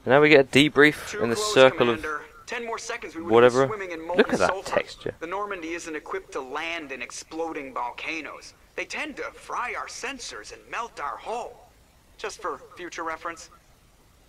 And now we get a debrief in the circle of 10 more seconds we would whatever. be swimming in molten Look at that sulfur. texture. The Normandy isn't equipped to land in exploding volcanoes. They tend to fry our sensors and melt our hull. Just for future reference.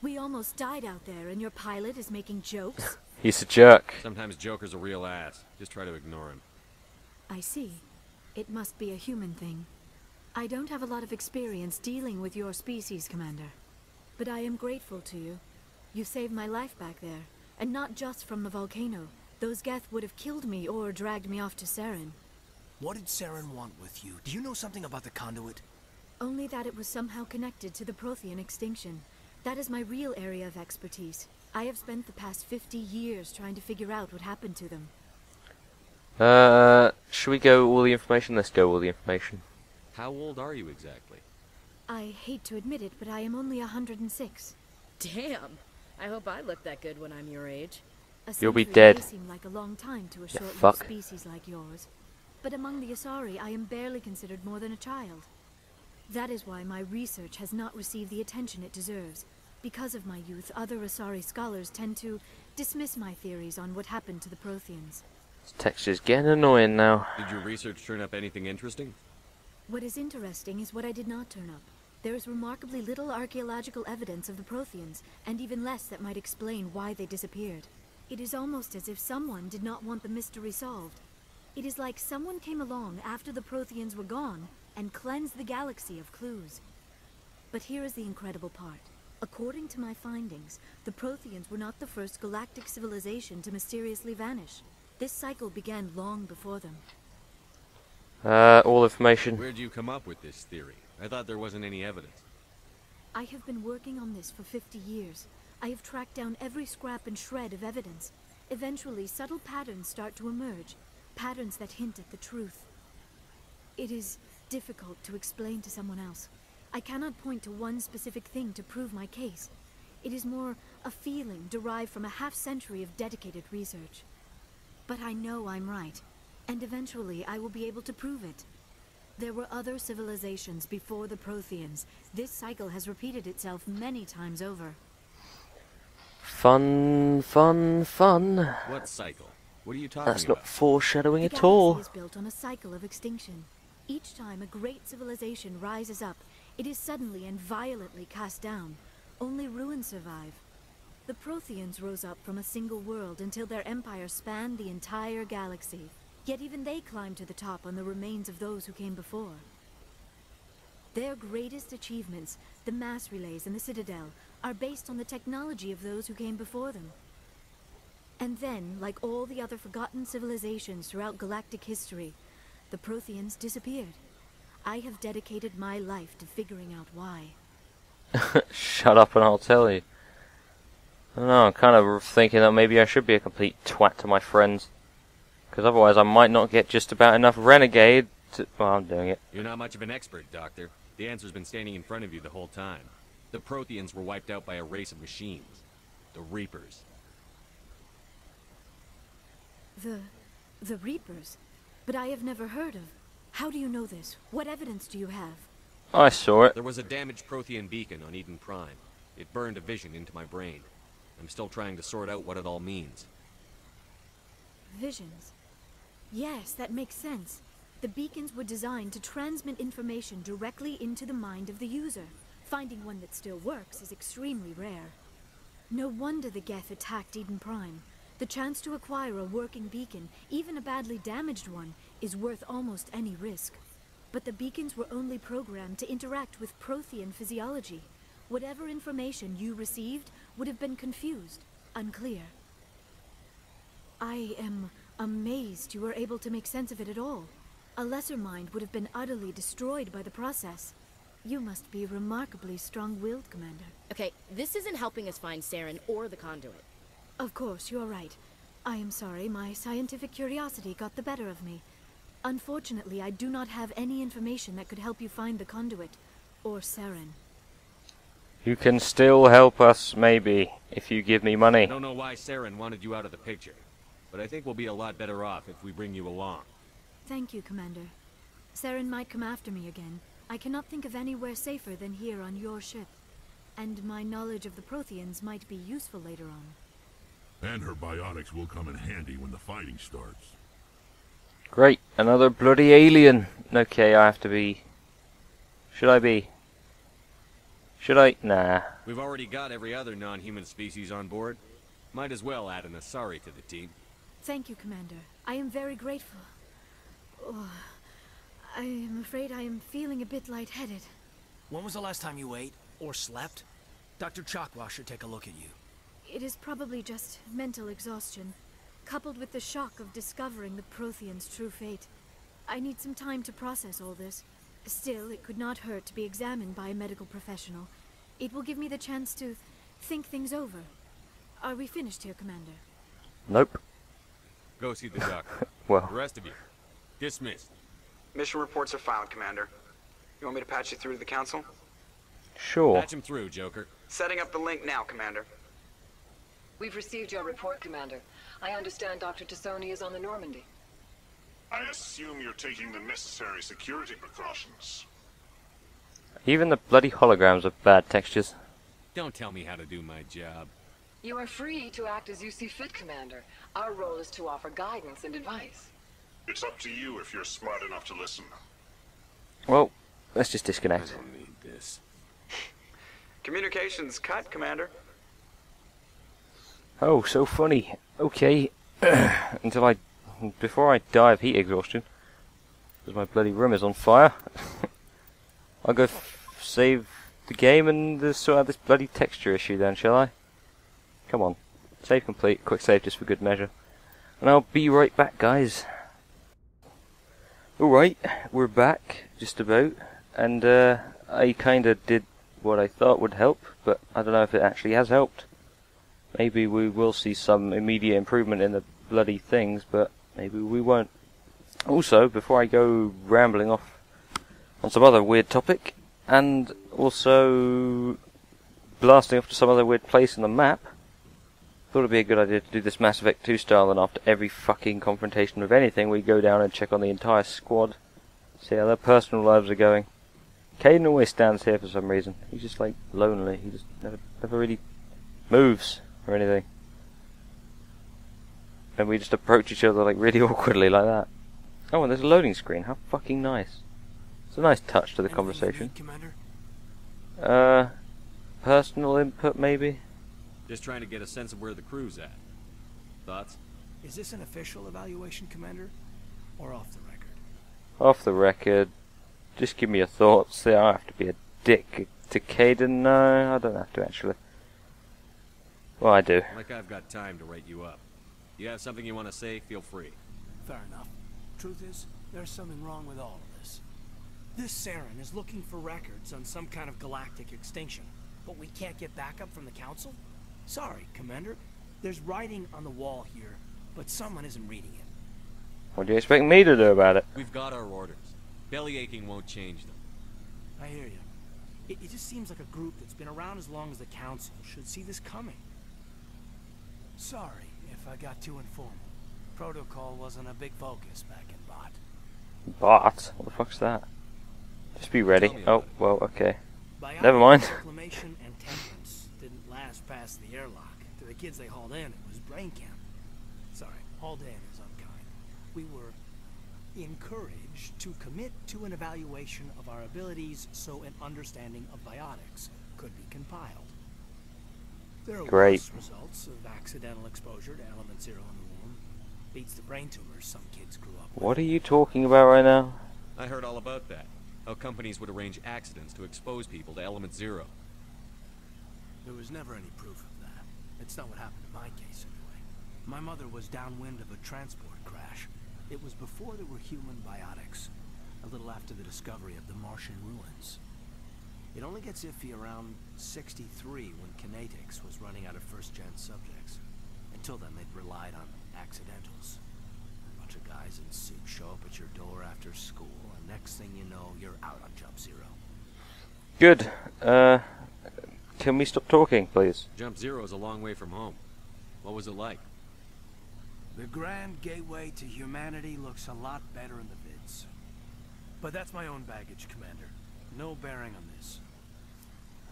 We almost died out there, and your pilot is making jokes? He's a jerk. Sometimes Joker's a real ass. Just try to ignore him. I see. It must be a human thing. I don't have a lot of experience dealing with your species, Commander. But I am grateful to you. You saved my life back there. And not just from the volcano. Those Geth would have killed me or dragged me off to Saren. What did Saren want with you? Do you know something about the conduit? Only that it was somehow connected to the Prothean extinction. That is my real area of expertise. I have spent the past 50 years trying to figure out what happened to them. Should we go all the information? Let's go all the information. How old are you exactly? I hate to admit it, but I am only 106. Damn! I hope I look that good when I'm your age. You'll be century dead. may seem like a long time to a Yeah, short-lived fuck. species like yours. But among the Asari, I am barely considered more than a child. That is why my research has not received the attention it deserves. Because of my youth, other Asari scholars tend to dismiss my theories on what happened to the Protheans. This texture's getting annoying now. Did your research turn up anything interesting? What is interesting is what I did not turn up. There is remarkably little archaeological evidence of the Protheans, and even less that might explain why they disappeared. It is almost as if someone did not want the mystery solved. It is like someone came along after the Protheans were gone and cleansed the galaxy of clues. But here is the incredible part. According to my findings, the Protheans were not the first galactic civilization to mysteriously vanish. This cycle began long before them. All information. Where'd you come up with this theory? I thought there wasn't any evidence. I have been working on this for 50 years. I have tracked down every scrap and shred of evidence. Eventually, subtle patterns start to emerge. Patterns that hint at the truth. It is difficult to explain to someone else. I cannot point to one specific thing to prove my case. It is more a feeling derived from a half-century of dedicated research. But I know I'm right, and eventually I will be able to prove it. There were other civilizations before the Protheans. This cycle has repeated itself many times over. Fun, fun, fun. What cycle? What are you talking That's about? not foreshadowing The at all. galaxy is built on a cycle of extinction. Each time a great civilization rises up, it is suddenly and violently cast down. Only ruins survive. The Protheans rose up from a single world until their empire spanned the entire galaxy. Yet even they climbed to the top on the remains of those who came before. Their greatest achievements, the mass relays and the Citadel, are based on the technology of those who came before them. And then, like all the other forgotten civilizations throughout galactic history, the Protheans disappeared. I have dedicated my life to figuring out why. Shut up and I'll tell you. I don't know, I'm kind of thinking that maybe I should be a complete twat to my friends. Because otherwise I might not get just about enough renegade to... Well, I'm doing it. You're not much of an expert, Doctor. The answer's been standing in front of you the whole time. The Protheans were wiped out by a race of machines. The Reapers. The Reapers? But I have never heard of. How do you know this? What evidence do you have? I saw it. There was a damaged Prothean beacon on Eden Prime. It burned a vision into my brain. I'm still trying to sort out what it all means. Visions. Yes, that makes sense. The beacons were designed to transmit information directly into the mind of the user. Finding one that still works is extremely rare. No wonder the Geth attacked Eden Prime. The chance to acquire a working beacon, even a badly damaged one, is worth almost any risk. But the beacons were only programmed to interact with Prothean physiology. Whatever information you received would have been confused, unclear. I am amazed you were able to make sense of it at all. A lesser mind would have been utterly destroyed by the process. You must be remarkably strong-willed, Commander. Okay, this isn't helping us find Saren or the conduit. Of course, you're right. I am sorry, my scientific curiosity got the better of me. Unfortunately, I do not have any information that could help you find the conduit, or Saren. You can still help us, maybe, if you give me I money. don't know why Saren wanted you out of the picture, but I think we'll be a lot better off if we bring you along. Thank you, Commander. Saren might come after me again. I cannot think of anywhere safer than here on your ship. and my knowledge of the Protheans might be useful later on. And her biotics will come in handy when the fighting starts. Great, another bloody alien. Okay, I have to be... Should I be? Should I? Nah. We've already got every other non-human species on board. Might as well add an Asari to the team. Thank you, Commander. I am very grateful. Oh, I am afraid I am feeling a bit lightheaded. When was the last time you ate or slept? Dr. Chakwa should take a look at you. It is probably just mental exhaustion, coupled with the shock of discovering the Protheans' true fate. I need some time to process all this. Still, it could not hurt to be examined by a medical professional. It will give me the chance to think things over. Are we finished here, Commander? Nope. Go see the doctor. Well. The rest of you, dismissed. Mission reports are filed, Commander. You want me to patch you through to the Council? Sure. Patch him through, Joker. Setting up the link now, Commander. We've received your report, Commander. I understand Dr. Tassoni is on the Normandy. I assume you're taking the necessary security precautions. Even the bloody holograms are bad textures. Don't tell me how to do my job. You are free to act as you see fit, Commander. Our role is to offer guidance and advice. It's up to you if you're smart enough to listen. Well, let's just I disconnect. don't need this. Communications cut, Commander. Oh, so funny. Okay. Before I die of heat exhaustion, because my bloody room is on fire, I'll go save the game and sort out this bloody texture issue then, shall I? Come on. Save complete. Quick save just for good measure. And I'll be right back, guys. Alright, we're back, just about. And I kinda did what I thought would help, but I don't know if it actually has helped. Maybe we will see some immediate improvement in the bloody things, but maybe we won't. Also, before I go rambling off on some other weird topic, and also blasting off to some other weird place in the map, thought it'd be a good idea to do this Mass Effect 2 style, and after every fucking confrontation with anything, we go down and check on the entire squad, see how their personal lives are going. Caden always stands here for some reason. He's just like lonely. He just never really moves or anything. And we just approach each other like really awkwardly like that. Oh, and there's a loading screen. How fucking nice. It's a nice touch to the conversation. Commander? Personal input maybe? Just trying to get a sense of where the crew's at. Thoughts? Is this an official evaluation, Commander? Or off the record? Off the record. Just give me your thoughts. I don't have to be a dick to Caden. No, I don't have to actually. Well, I do. Like I've got time to write you up. You have something you want to say, feel free. Fair enough. Truth is, there's something wrong with all of this. This Saren is looking for records on some kind of galactic extinction, but we can't get backup from the Council? Sorry, Commander. There's writing on the wall here, but someone isn't reading it. What do you expect me to do about it? We've got our orders. Belly aching won't change them. I hear you. It just seems like a group that's been around as long as the Council should see this coming. Sorry if I got too informal. Protocol wasn't a big focus back in Bot. Bot? What the fuck's that? Just be ready. Tell me Oh, about it. well, okay. Biotic Never mind. Reclamation and temperance didn't last past the airlock. To the kids they hauled in, it was brain camp. Sorry, hauled in is unkind. We were encouraged to commit to an evaluation of our abilities so an understanding of biotics could be compiled. There are Great. worse results of accidental exposure to element 0 in the womb. Beats the brain tumors some kids grew up with. What are you talking about right now? I heard all about that. How companies would arrange accidents to expose people to element 0. There was never any proof of that. It's not what happened in my case, anyway. My mother was downwind of a transport crash. It was before there were human biotics, a little after the discovery of the Martian ruins. It only gets iffy around 63 when kinetics was running out of first-gen subjects. Until then, they'd relied on accidentals. A bunch of guys in suits show up at your door after school, and next thing you know, you're out on Jump Zero. Good. Can we stop talking, please? Jump 0 is a long way from home. What was it like? The grand gateway to humanity looks a lot better in the vids. But that's my own baggage, Commander. No bearing on this.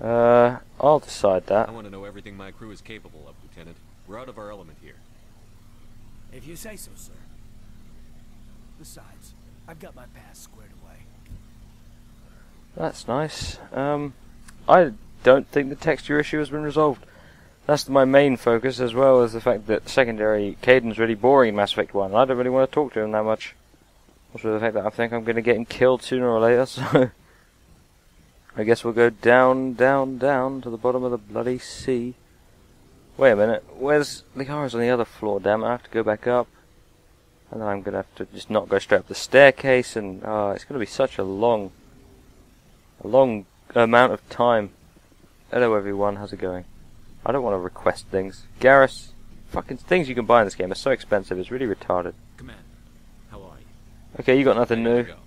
I'll decide that. I want to know everything my crew is capable of, Lieutenant. We're out of our element here. If you say so, sir. Besides, I've got my past squared away. That's nice. I don't think the texture issue has been resolved. That's my main focus, as well as the fact that secondary Caden's really boring in Mass Effect 1. I don't really want to talk to him that much. Also the fact that I think I'm going to get him killed sooner or later, so... I guess we'll go down, down, down to the bottom of the bloody sea. Wait a minute, where's... Liara's on the other floor, damn it, I have to go back up. And then I'm going to have to just not go straight up the staircase, and... it's going to be such a long amount of time. Hello everyone, how's it going? I don't want to request things. Garrus, fucking things you can buy in this game are so expensive, it's really retarded. Commander, how are you? Okay, you got nothing Ready new. to go.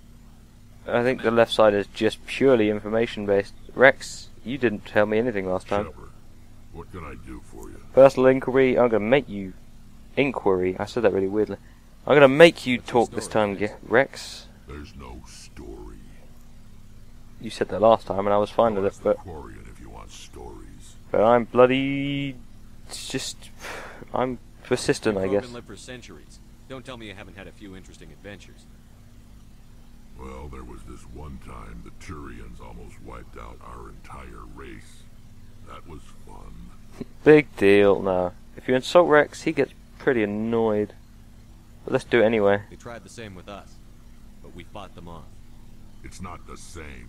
I think the left side is just purely information based. Rex, you didn't tell me anything last time. Shepard, what can I do for you? Personal inquiry, I'm going to make you... Inquiry, I said that really weirdly. I'm going to make you What's the talk this story, time, Rex. There's no story. You said that last time and I was fine with it, Ask but... the Quarian if you want stories. But I'm bloody... It's just... I'm persistent, I guess. You've lived for centuries. Don't tell me you haven't had a few interesting adventures. Well, there was this one time the Turians almost wiped out our entire race. That was fun. Big deal, no. If you insult Rex, he gets pretty annoyed. But let's do it anyway. They tried the same with us, but we fought them off. It's not the same.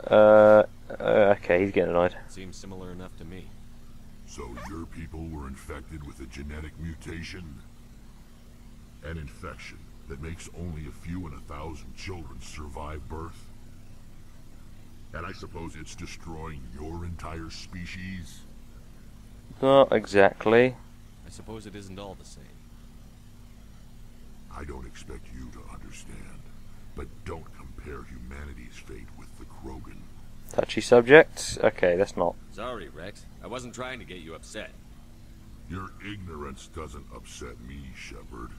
Okay, he's getting annoyed. Seems similar enough to me. So your people were infected with a genetic mutation? An infection that makes only a few in 1,000 children survive birth? And I suppose it's destroying your entire species? Not exactly. I suppose it isn't all the same. I don't expect you to understand, but don't compare humanity's fate with the Krogan. Touchy subject? Okay, that's not. Sorry, Rex. I wasn't trying to get you upset. Your ignorance doesn't upset me, Shepard.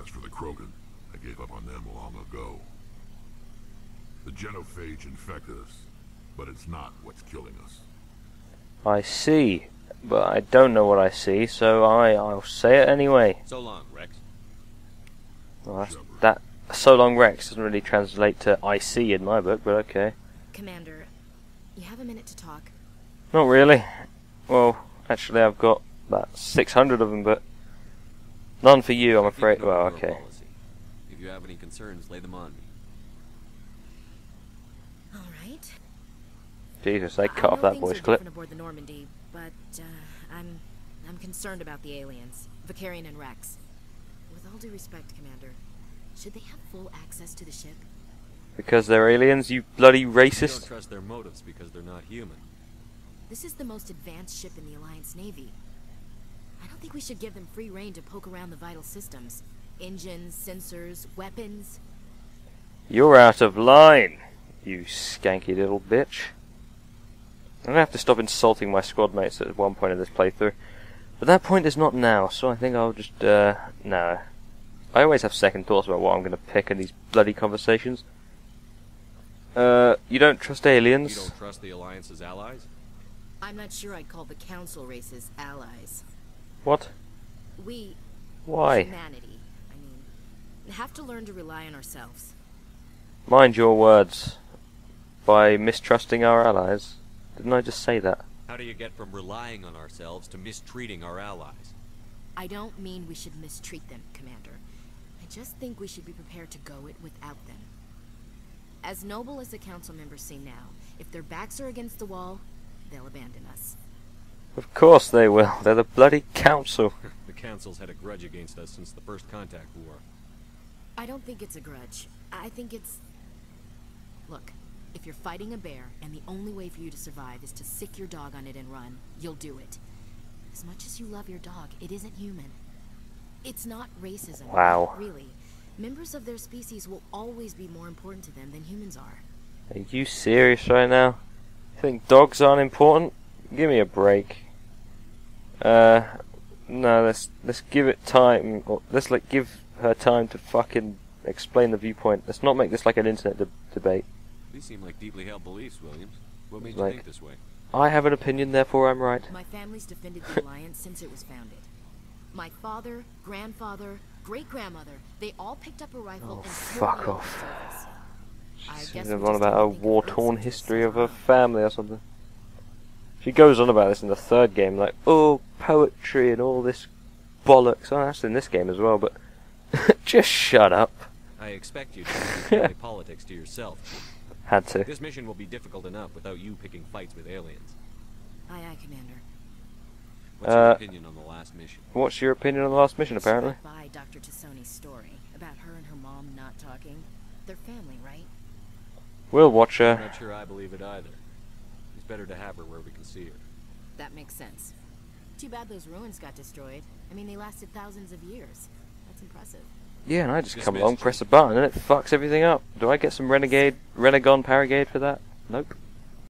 As for the Krogan, I gave up on them long ago. The genophage infected us, but it's not what's killing us. I see, but I don't know what I see, so I'll say it anyway. So long, Rex. Well, that so long Rex doesn't really translate to I see in my book, but okay. Commander, you have a minute to talk? Not really. Well, actually I've got about 600 of them, but none for you, I'm afraid. Well, okay. If you have any concerns, lay them on me. All right. Jesus, they cut off that voice clip. Aboard the Normandy, but I'm concerned about the aliens, Vicarian and Rex. With all due respect, Commander, should they have full access to the ship? Because they're aliens, you bloody You racist. don't trust their motives because they're not human. This is the most advanced ship in the Alliance Navy. I don't think we should give them free rein to poke around the vital systems. Engines, sensors, weapons. You're out of line, you skanky little bitch. I'm gonna have to stop insulting my squad mates at one point in this playthrough. But that point is not now, so I think I'll just, no. I always have second thoughts about what I'm gonna pick in these bloody conversations. You don't trust aliens? You don't trust the Alliance's allies? I'm not sure I'd call the Council races allies. What? We, Why? humanity, I mean, have to learn to rely on ourselves. Mind your words. By mistrusting our allies. Didn't I just say that? How do you get from relying on ourselves to mistreating our allies? I don't mean we should mistreat them, Commander. I just think we should be prepared to go it without them. As noble as the Council members seem now, if their backs are against the wall, they'll abandon us. Of course they will. They're the bloody council. The Council's had a grudge against us since the First Contact War. I don't think it's a grudge. I think it's... Look, if you're fighting a bear, and the only way for you to survive is to sick your dog on it and run, you'll do it. As much as you love your dog, it isn't human. It's not racism. Wow. Really. Members of their species will always be more important to them than humans are. Are you serious right now? You think dogs aren't important? Give me a break. No, let's give it time. Or let's give her time to fucking explain the viewpoint. Let's not make this like an internet debate. These seem like deeply held beliefs, Williams. What made you Like- think this way? I have an opinion, therefore I'm right. My family's defended the Alliance since it was founded. My father, grandfather, great-grandmother, they all picked up a rifle and swore fuck to off. service. I She's guess on we just about a didn't think of war-torn Earth history as of her a family or something. She goes on about this in the third game, like, oh, poetry and all this bollocks. Oh, that's in this game as well, but just shut up. I expect you to keep family politics to yourself. Had to. This mission will be difficult enough without you picking fights with aliens. Aye, aye, Commander. What's your opinion on the last mission? What's your opinion on the last mission, apparently? By Dr. Tassoni's story about her and her mom not talking. They're family, right? We'll watch I'm her. not sure I believe it either. It's better to have her where we can see her. That makes sense. Too bad those ruins got destroyed. I mean, they lasted thousands of years. That's impressive. Yeah, and I just come Dismissed, along, press a button, and it fucks everything up. Do I get some Renegon Paragade for that? Nope.